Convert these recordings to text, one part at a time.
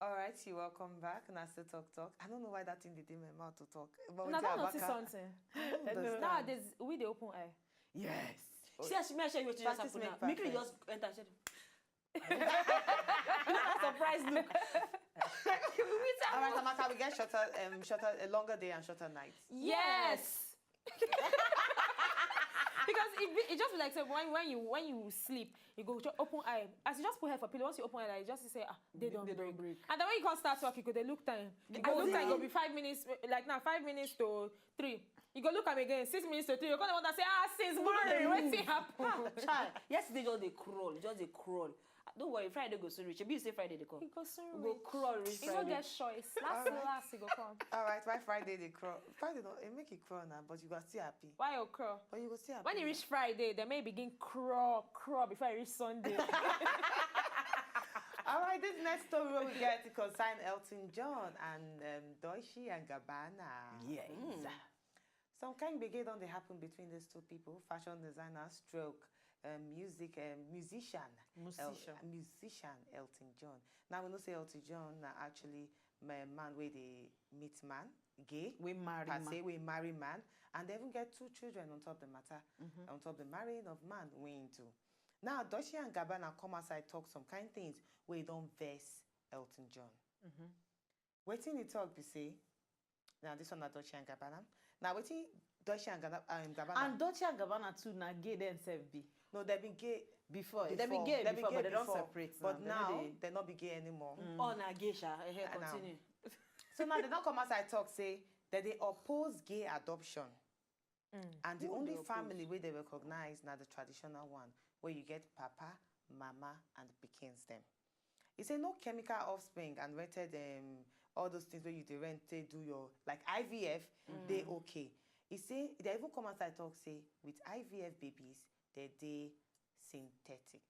All right, you welcome back. And I still talk. I don't know why that thing did in my mouth to talk. But No, I don't notice something. Nowadays, we the open eye. Yes. See, I should you what you just happen now. Make you just enter. Surprise look. All right, Amaka, we get shorter, a longer day and shorter nights. Yes. Because it just be like say when you sleep, you go open eye. As you just put hair for pillow, once you open eye, you just say they don't break. And then when you can't start talk, you go they look time. You go look time. It go be 5 minutes. Like now 5 minutes to 3. You go look at me again 6 minutes to 3. You're gonna want to say since morning what's it happen? Child, yesterday just they crawl. Don't worry, Friday go soon reach. Maybe you say Friday they come. He go soon reach. Go crawl reach Friday. He don't get choice. Last he go come. All right, why Friday they crawl? Friday don't it make it crawl now, but you got still happy. Why you crawl? But you go still happy. When you reach Friday, they may begin crawl before you reach Sunday. All right, this next story we get to concern Elton John and Dolce and Gabbana. Yes. Some kind of beginning they happen between these two people, fashion designer stroke musician Elton John. Now we know say Elton John actually man where they meet man, gay, we marry man, and they even get 2 children on top of the matter, on top of the marrying of man we into. Now Dolce and Gabbana come outside talk some kind things where you don't vex Elton John. Waiting the talk be say, now this one is Dolce and Gabbana. Now waiting Dolce and Gabbana. And Dolce and Gabbana too now gay themselves be. No, they've been gay before. They've been gay before, but they don't separate. But now they're not be gay anymore. Oh, na geisha. Continue. So now they don't come outside talk say that they oppose gay adoption. And the only family where they recognize now the traditional one, where you get papa, mama, and pikins them. He say no chemical offspring and rented all those things where you do your like IVF, they okay. He say they even come outside talk say with IVF babies they synthetic.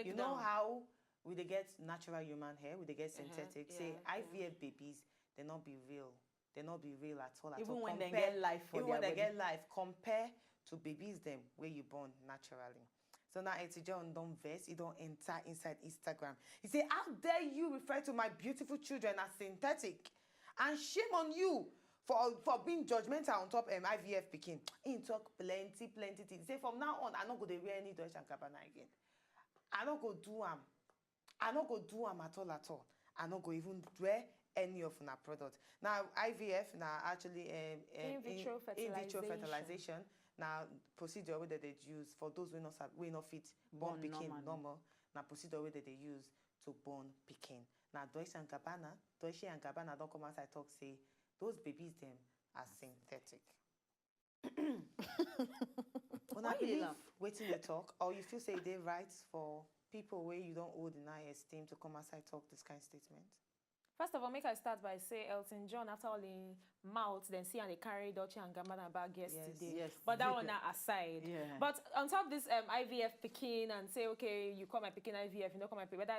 You know how we they get natural human hair, we they get synthetic. Say IVF babies, they not be real. They not be real at all. Even when they get life for even when they get life, compare to babies them where you born naturally. So now Elton John don't vex, he don't enter inside Instagram. He say, how dare you refer to my beautiful children as synthetic? And shame on you for being judgmental on top IVF picking. He talk plenty things. Say from now on, I not go to wear any Dolce and Gabbana again. I not go do am. I not go do am at all. I not go even wear any of our product. Now IVF now actually in vitro fertilization. Now procedure where they use for those we not fit born picking normal. Now procedure where they use to born picking. Now Dolce and Gabbana don't come outside talk say those babies them are synthetic. When I believe waiting to talk, or you feel say they right for people where you don't hold in high esteem to come outside talk this kind of statement? First of all, make I start by say Elton John, after all in mouth, then see and they carry Dolce and Gabbana bag yesterday. Yes. But that one aside. Yeah. But on top of this IVF picking and say, okay, you come and picking IVF, you don't come and pick, whether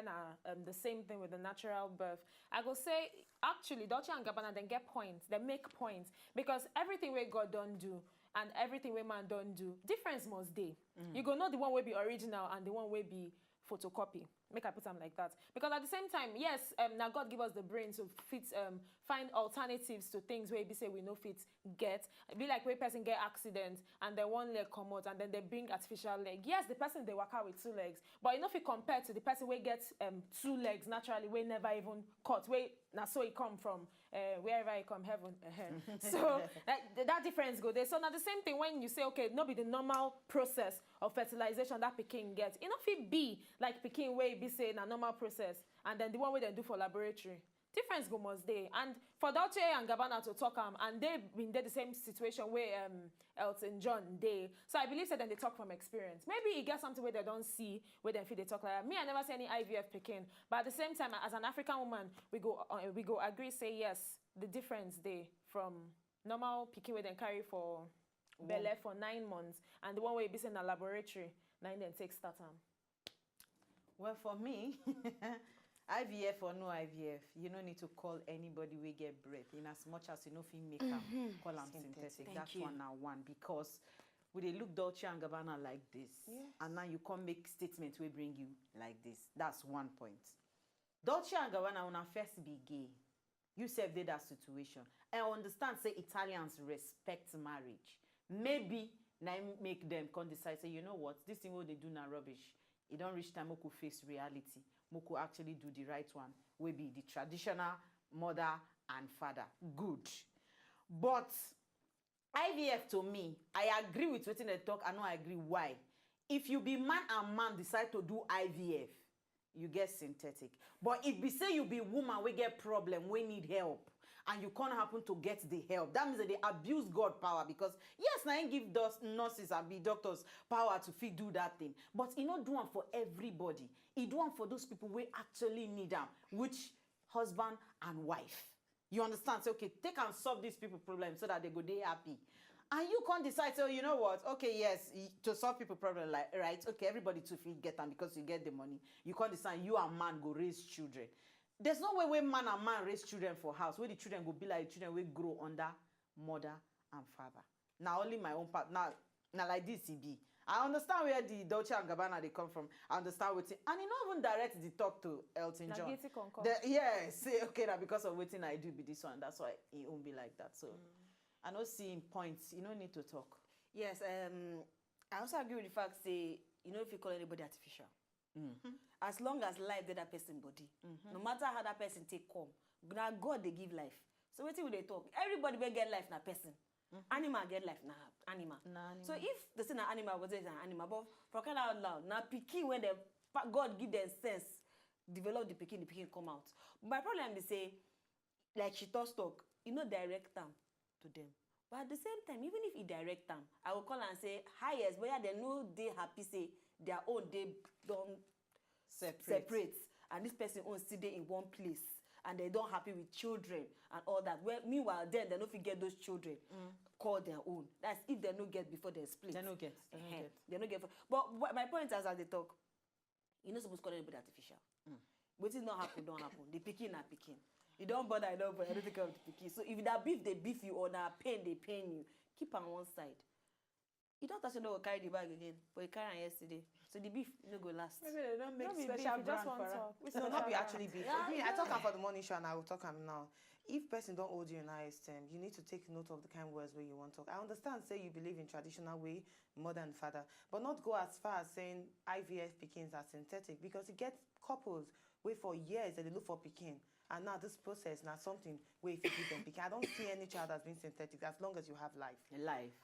the same thing with the natural birth. I go say, actually, Dolce and Gabbana then get points, they make points. Because everything we God don't do and everything we man don't do, difference must be. You go know the one will be original and the one will be photocopy. Make I put them like that. Because at the same time, yes, now God give us the brain to fit, find alternatives to things where we say we know fit get. Be like where person get accident and then one leg come out and then they bring artificial leg. Yes, the person they work out with 2 legs, but you know if you compare to the person where gets 2 legs naturally, we never even cut. Where now so it come from wherever it come heaven. So that difference go there. So now the same thing when you say okay, not be the normal process of fertilization that Peking gets. It not fit be like Peking way be saying a normal process and then the one way they do for laboratory. Difference go must day. And for Dolce and Gabbana to talk and they been there the same situation where Elton John they. So I believe that then they talk from experience. Maybe it gets something where they don't see where they feel they talk like that. Me, I never see any IVF picking. But at the same time, as an African woman, we go agree say yes, the difference they from normal picking where they carry for belly for 9 months and the one way be in a laboratory 9 then take start on. Well, for me, IVF or no IVF, you don't need to call anybody we get breath in as much as you know if you make them call them synthetic. That's one because we they look Dolce and Gabbana like this, and now you can't make statements we bring you like this. That's one point. Dolce and Gabbana una first be gay. You self did that situation. And understand, say Italians respect marriage. Maybe now make them come decide, say, you know what, this thing what they do now rubbish. It don't reach time Moku face reality. Moku actually do the right one. We be the traditional mother and father. Good. But IVF to me, I agree with what they talk. I know I agree why. If you be man and man decide to do IVF, you get synthetic. But if we say you be woman, we get problem, we need help, and you can't happen to get the help, that means that they abuse God power. Because yes, now I give those nurses and be doctors power to fit do that thing, but he not do one for everybody. He do one for those people who actually need them, which husband and wife. You understand? So okay, take and solve these people problems so that they go they happy. And you can't decide, so you know what, okay, yes, to solve people problem, like, right, okay, everybody to feel get them because you get the money. You can't decide you and man go raise children. There's no way when man and man raise children for house, where the children go be like the children will grow under mother and father. Now only my own part, now like this it be. I understand where the Dolce and Gabbana they come from. I understand what it, and he not even direct the talk to Elton John. Yeah, say okay, now because of what I do be this one, that's why it won't be like that. So I don't see points. You don't need to talk. Yes, I also agree with the fact, say, you know, if you call anybody artificial, as long as life did that person body, no matter how that person take come, now God they give life. So what will they talk? Everybody will get life na person. Animal get life na animal. So if the same animal was an animal, but for crying out loud, now pikin when the God give them sense, develop the pikin come out. But my problem is say, like she talk, you know, direct them to them. But at the same time, even if he direct them, I will call and say, highest, whether they know they happy, say their own they don't separate. And this person own still they in one place. And they don't happy with children and all that. Well, meanwhile, then they don't get those children call their own. That's if they don't get before they split. They don't get. They don't get. But my point is, as they talk, you're not supposed to call anybody artificial. What is not happen, don't happen. The picking are picking. You don't bother, I don't take care of the picking. So if that beef, they beef you, or that pain, they pain you, keep on one side. You don't actually know carry the bag again, but you carry it yesterday. So the beef no go last. Maybe they don't make special brand for her. No, not be actually beef. I talk for the morning show and I will talk now. If person don't hold you in high esteem, you need to take note of the kind of words where you want to talk. I understand, say you believe in traditional way, mother and father, but not go as far as saying IVF pickings are synthetic, because you get couples wait for years and they look for picking. And now this process, now something where if you give them picking. I don't see any child as being synthetic as long as you have life.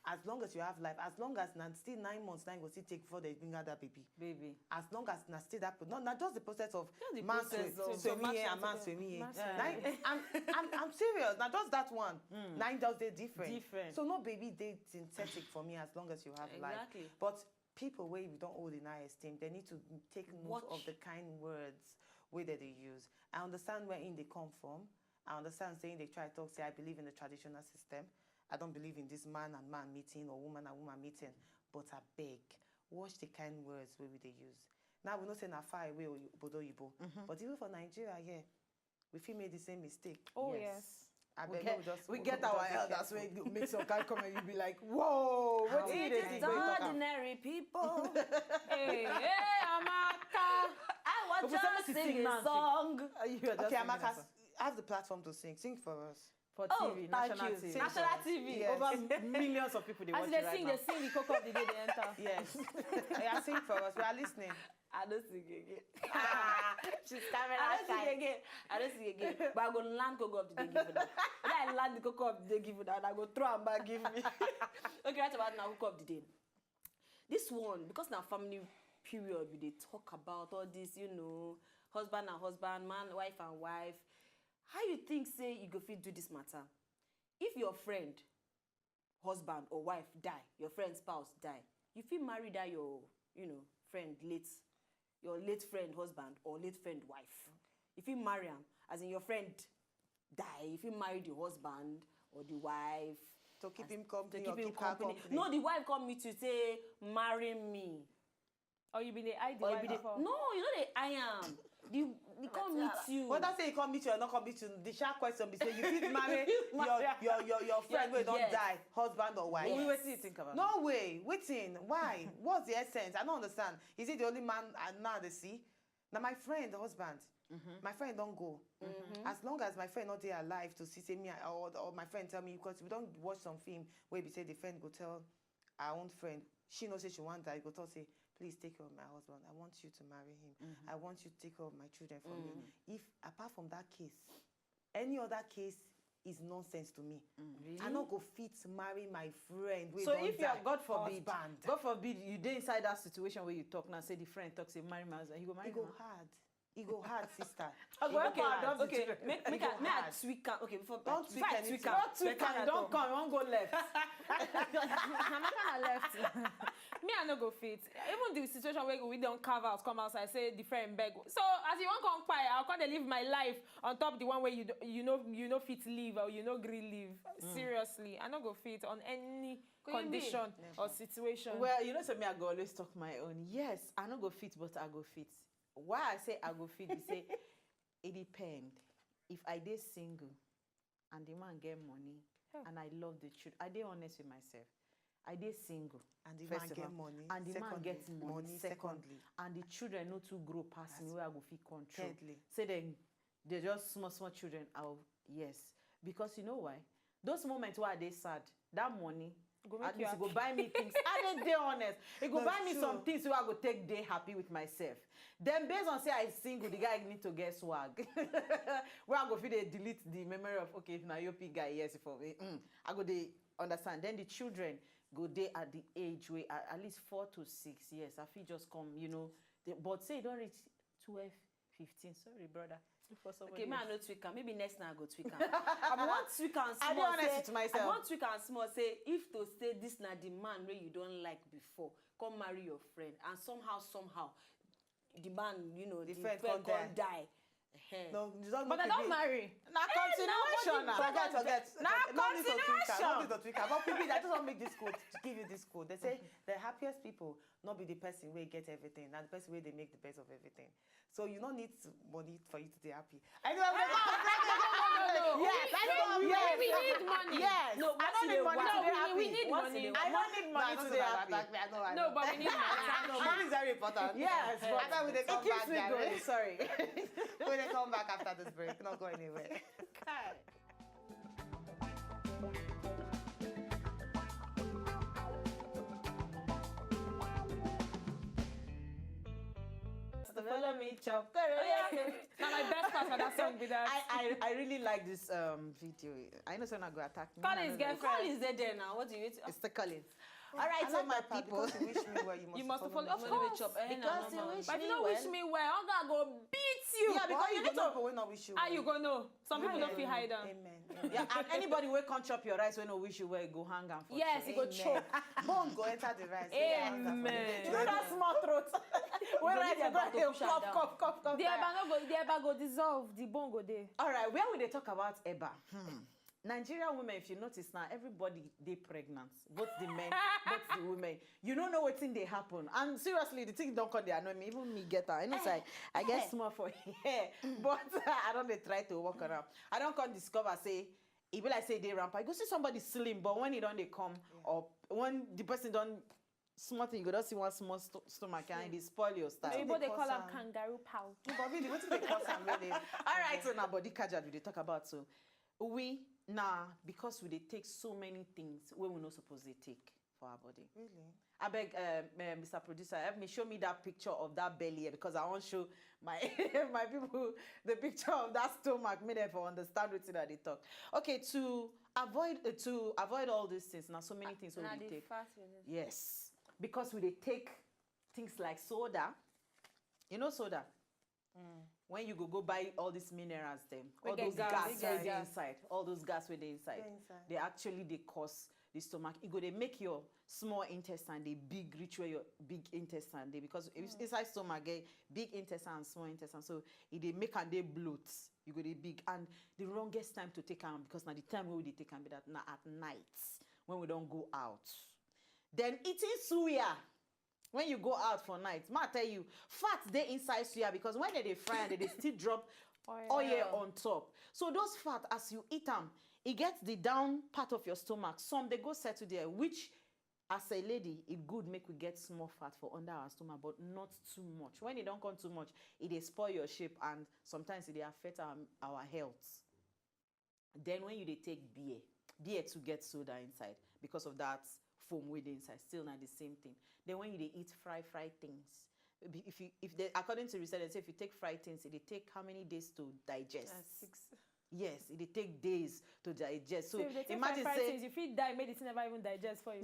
As long as you have life. As long as now still 9 months, now you will still take before they bring out that baby. As long as now still that, not just the process of man swim here and man swim here. I'm serious. Now just that one. 9 does they different. So no baby they synthetic for me as long as you have life. But people where you don't hold in high esteem, they need to take note of the kind words way that they use. I understand where in they come from. I understand saying they try to talk, say I believe in the traditional system. I don't believe in this man and man meeting or woman and woman meeting. But I beg, watch the kind words where they use. Now we're not saying how far away Bodo Yibo. But even for Nigeria, yeah, we feel made the same mistake. Oh yes. I beg we get our elders when you make some kind of comment, you be like, whoa, what do you think? Ordinary people. Hey, Amaka. I want to sing a song. Okay, Amaka, have the platform to sing. Sing for us. For TV, national TV. National TV. Yes. Over millions of people they watch it right now. They sing the cocoa of the day they enter. Yes. Yeah, sing for us. We are listening. I don't sing again. She's camera shy. I don't sing again. But I go land cocoa of the day give it up. Then I land the cocoa of the day give it out. I go throw and back give me. Okay, right about now cocoa of the day. This one, because now family period, we they talk about all this, you know, husband and husband, man, wife and wife. How you think, say, you go fit do this matter? If your friend, husband or wife die, your friend's spouse die, you feel marry that your, you know, friend your late friend husband or late friend wife. If you marry him, as in your friend die, if you marry the husband or the wife to keep him company, to keep him company. No, the wife come meet you say, marry me. Or you be the eye the wife before. No, you know the I am. They come meet you. When I say he come meet you or not come meet you, the sharp question be say you fit marry your friend where don't die, husband or wife. What do you think about No way. Waiting. Why? What's the essence? I don't understand. Is it the only man and now they see? Now my friend, the husband, my friend don't go. As long as my friend not there alive to see me, or my friend tell me, because we don't watch some film where we say the friend go tell our own friend, she knows say she want that, go tell say, please take care of my husband. I want you to marry him. I want you to take care of my children for me. If apart from that case, any other case is nonsense to me. Really? I not go fit marry my friend. So if you are, God forbid, husband. God forbid, you dey inside that situation where you talk now, say the friend talk, say marry my husband, you go marry It go him? hard. It go hard, sister. Okay, make I tweak am. Okay, before Don't tweak anything. Don't tweak am, don't come, you won't go left. Amaka left. Me, I no go fit. Even the situation where we don't carve out, come outside, say the friend beg. So as you want come quiet, I'll come to live my life on top the one where you know fit live or you know green live. Seriously, I no go fit on any condition or situation. Well, you know, so me, I go always talk my own. Yes, I no go fit, but I go fit. Why I say I go fit, we say it depend. If I dey single and the man get money and I love the children, I dey honest with myself. I dey single And the first man of get all, money. and the man Secondly, gets money secondly. and the children no too grow past me where I go fit control. Thirdly. Say then they're just small children. Yes, because you know why? Those moments where they sad, that money. At least it go buy me things. I dey honest. It go buy me some things where I go take day happy with myself. Then based on say I single, the guy need to get swag. Where I go feel they delete the memory of okay, if na Yopi guy, yes, for me. I go they understand. Then the children go there at the age where at least 4 to 6 years. I feel just come, you know. But say you don't reach 12, 15. Sorry, brother. Okay, man, I no tweak am. Maybe next time I go tweak am. I want tweak am small. I dey honest with myself. I want tweak am small. Say if to say this na the man where you don't like before, come marry your friend, and somehow, the man, you know, the friend can't die. No, you don't But they don't marry. Now continuation. Forget. Now No need to tweak am, continuation. no need to tweak am. But people, I just want to make this code to give you this code. They say the happiest people not be the person where get everything, and the person where they make the best of everything. So you don't need money for you to be happy. I know. Yes, we need money. Yes. No, I don't need money to be happy. We need money. I don't need money to be happy. No, but we need money. No, money is very important. Yes, but After we they come it keeps back, me Gary. going. Sorry. When they come back after this break, not go anywhere. Follow me, chop. Now my best part for that song be that. I really like this video. I know someone go attack me. Collins, girlfriend. Collins there now. What do you? It's the Collins. All right, so my people. Because you wish me well, You must follow. Of Follow me, course. chop. Because you wish But if you me don't wish well. me well, I'm gonna go beat you. Yeah, because you need to. Will not wish you. How you gonna know? Some people don't feel hide them. Amen. Yeah, and anybody will come chop your rice when no wish you well, go hang am for Yes, sure. you go choke. Bone go enter the rice. Amen. You know that small throat. When rice you go cough. The eba go dissolve. The bone go there. All right, where will they talk about Eba? Nigerian women, if you notice now, everybody they pregnant, both the men, both the women. You don't know what thing they happen, and seriously, the thing don't come they annoy me. Even me get her. I know, say I get small for hair, but I don't they try to walk around. I don't come discover say. It be like say they ramp. I go see somebody slim, but when it don't they come, or when the person don't small thing, you go just see one small stomach and they spoil your style. Maybe they call them cause, kangaroo pow. No, but really, what do they call some really? All right, so now body casual we dey talk about so we now because we dey take so many things where we not supposed to take for our body. Really? I beg, Mr. Producer, help me show me that picture of that belly here because I want to show my my people the picture of that stomach, make them for understand what that they talk. Okay, to avoid all these things. Now, so many things we dey take. Yes, because we dey take things like soda. You know soda. When you go buy all these minerals, them all those gas with the inside, all those gas with the inside, they actually they cause the stomach. It go they make your small intestine they big reach where your big intestine they because inside stomach get big intestine and small intestine, so it they make and they bloat. You go they big and the longest time to take them because now the time when we take them be that now at night when we don't go out. Then eating suya. When you go out for night, I tell you, fat they inside suya because when they fry and they still drop oil on top. So those fat, as you eat them, it gets the down part of your stomach. Some they go settle there, which as a lady, it good make we get small fat for under our stomach, but not too much. When it don't come too much, it dey spoil your shape and sometimes it dey affect our health. Then when you dey take beer to get soda inside because of that foam with inside, still not the same thing. Then when you dey eat fried things, if they, according to research, they say if you take fried things, it take how many days to digest? 6. Yes, it take days to digest. So imagine fried things, if you die, medicine never even digest for you.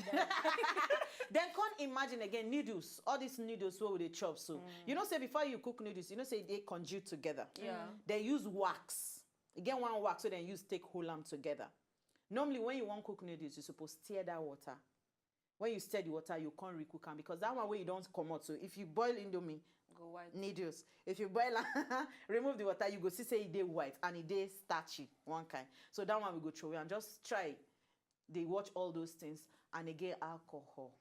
Then can't imagine again noodles, all these noodles where they chop. So you know, say before you cook noodles, you know, say they congeal together. Yeah. They use wax. You get one wax, so then use take whole them together. Normally, when you want cook noodles, you're supposed to stir that water. When you stir the water, you can't recook them because that one way you don't come out. So if you boil Indomie, Go white. noodles, if you boil remove the water, you go see say it dey white and it dey starchy, one kind. So that one we go throw away and just try. They watch all those things and again alcohol.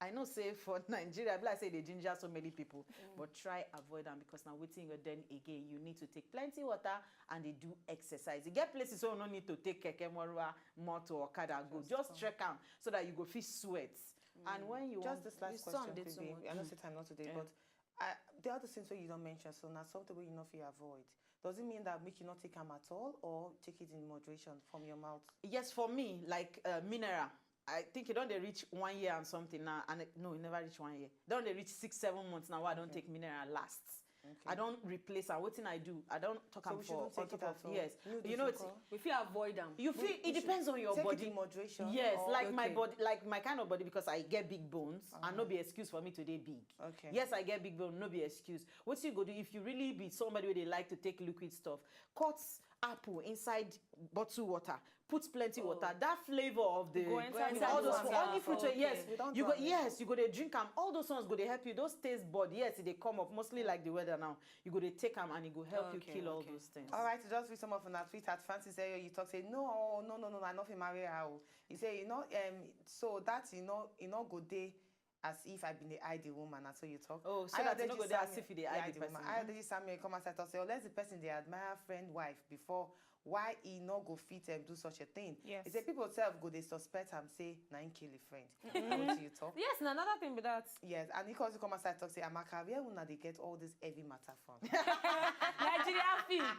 I know say for Nigeria, like I say they ginger so many people, but try avoid them because now waiting then again you need to take plenty water and they do exercise. You get places where you don't need to take keke motor or kada go. Just trek them so that you go feel sweat. And when you just this last question, did so much. I know say time not today, but the other things where you don't mention, so now something where you not feel avoid. Does it mean that make you not take them at all or take it in moderation from your mouth? Yes, for me, like mineral. I think you don't they reach 1 year and something now, and no, you never reach 1 year. Don't they reach 6-7 months now? I don't take mineral lasts. Okay. I don't replace and what thing I do. I don't talk so for on top of yes. You know it's if you avoid them. You feel it depends on your take body. It in moderation. Yes, like okay. my body, like my kind of body because I get big bones and no be excuse for me to be big. Okay. Yes, I get big bone, no be excuse. What you go do if you really be somebody where they like to take liquid stuff, cut apple inside bottled water. Put plenty water. That flavor of the all those only fruit. Okay. Yes, you go. Yes, you go to drink them. All those ones go to help you. Those taste bud. Yes, they come up mostly like the weather now. You go to take them and it go help you kill all those things. All right, to just read some of on our tweet at Francis area, you talk say no, I nothing marry her. You say so that go day as if I been the ideal woman, and so you talk. Oh, so that you go there as if you the ideal person. I did Samuel come and say, unless the person they admire friend wife before. Why he not go fit do such a thing? Yes. He say people self go they suspect him say nine kill a friend. What do you talk? Yes, and another thing with that. Yes, and he calls to come aside talk say I'm a career when they get all this heavy matter from. Nigeria film.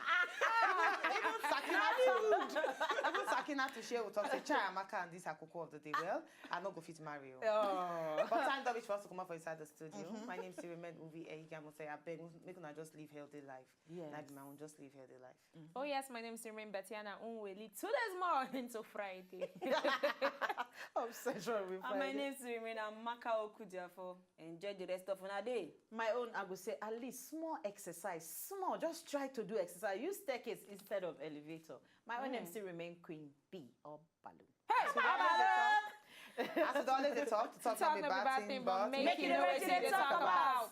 Even Sakina to share will talk say Chai Amaka and this Akoko of the day. Well, I not go fit marry you. Oh. But time Dobich for us to come up for inside the studio. My name is Sirimen Uvi Egam say I beg make una just live healthy life. Yes. Like my own just live healthy life. Oh yes, my name is Sirimen Batiana Unweli. 2 days more into Friday. Obsession with Friday. And my name is Sirimen Amaka Okudiafo. Enjoy the rest of our day. My own, I would say at least small exercise. Small, just try to do exercise. Use staircase instead of elevator. My own name still remain Queen B or Baloo. Hey, As always, they talk to talk about bad thing, but make you know what they talk about.